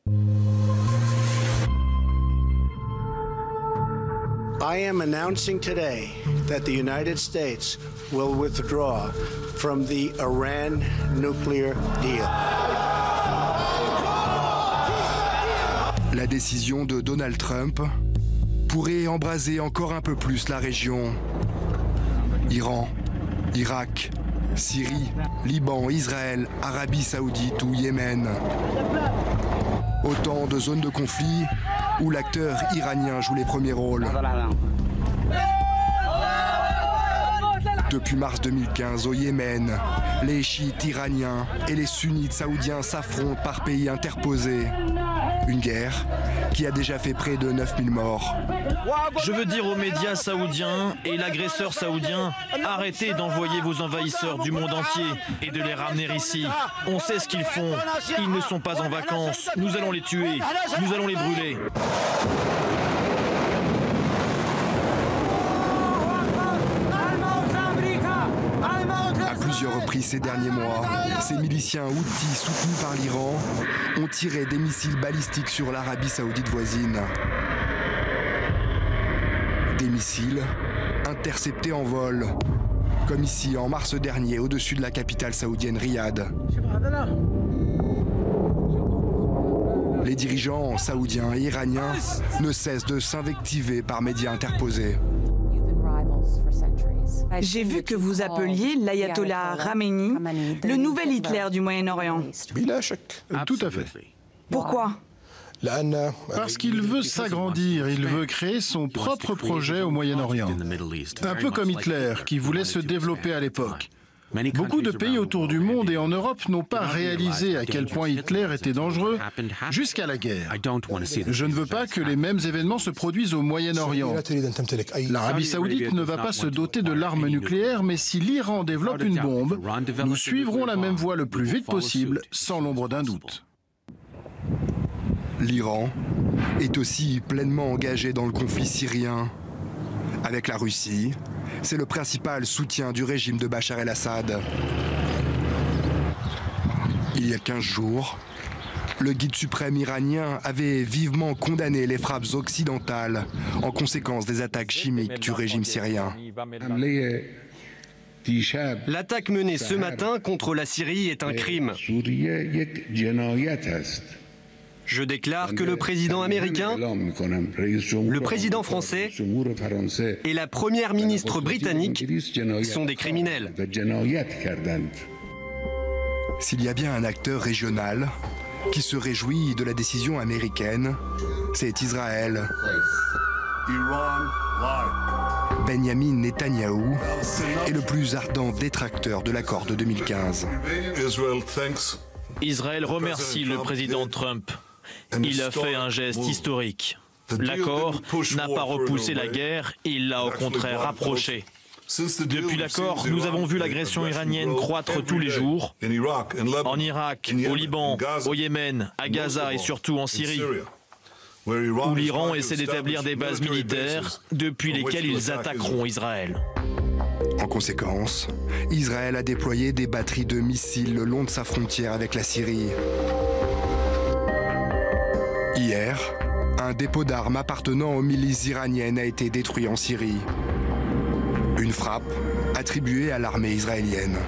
I am announcing today that the United States will withdraw from the Iran nuclear deal. La décision de Donald Trump pourrait embraser encore un peu plus la région. Iran, Irak, Syrie, Liban, Israël, Arabie Saoudite ou Yémen. Autant de zones de conflit où l'acteur iranien joue les premiers rôles. Depuis mars 2015, au Yémen, les chiites iraniens et les sunnites saoudiens s'affrontent par pays interposés. Une guerre qui a déjà fait près de 9000 morts. Je veux dire aux médias saoudiens et l'agresseur saoudien, arrêtez d'envoyer vos envahisseurs du monde entier et de les ramener ici. On sait ce qu'ils font. Ils ne sont pas en vacances. Nous allons les tuer. Nous allons les brûler. À plusieurs reprises ces derniers mois, ces miliciens houthis soutenus par l'Iran ont tiré des missiles balistiques sur l'Arabie Saoudite voisine. Des missiles interceptés en vol, comme ici en mars dernier au-dessus de la capitale saoudienne Riyad. Les dirigeants saoudiens et iraniens ne cessent de s'invectiver par médias interposés. J'ai vu que vous appeliez l'ayatollah Khamenei le nouvel Hitler du Moyen-Orient. Tout à fait. Pourquoi? Parce qu'il veut s'agrandir, il veut créer son propre projet au Moyen-Orient. Un peu comme Hitler, qui voulait se développer à l'époque. Beaucoup de pays autour du monde et en Europe n'ont pas réalisé à quel point Hitler était dangereux jusqu'à la guerre. Je ne veux pas que les mêmes événements se produisent au Moyen-Orient. L'Arabie Saoudite ne va pas se doter de l'arme nucléaire, mais si l'Iran développe une bombe, nous suivrons la même voie le plus vite possible, sans l'ombre d'un doute. L'Iran est aussi pleinement engagé dans le conflit syrien. Avec la Russie, c'est le principal soutien du régime de Bachar el-Assad. Il y a 15 jours, le guide suprême iranien avait vivement condamné les frappes occidentales en conséquence des attaques chimiques du régime syrien. L'attaque menée ce matin contre la Syrie est un crime. Je déclare que le président américain, le président français et la première ministre britannique sont des criminels. S'il y a bien un acteur régional qui se réjouit de la décision américaine, c'est Israël. Benjamin Netanyahou est le plus ardent détracteur de l'accord de 2015. Israël remercie le président Trump. Il a fait un geste historique. L'accord n'a pas repoussé la guerre, il l'a au contraire rapprochée. Depuis l'accord, nous avons vu l'agression iranienne croître tous les jours, en Irak, au Liban, au Yémen, à Gaza et surtout en Syrie, où l'Iran essaie d'établir des bases militaires depuis lesquelles ils attaqueront Israël. En conséquence, Israël a déployé des batteries de missiles le long de sa frontière avec la Syrie. Hier, un dépôt d'armes appartenant aux milices iraniennes a été détruit en Syrie. Une frappe attribuée à l'armée israélienne.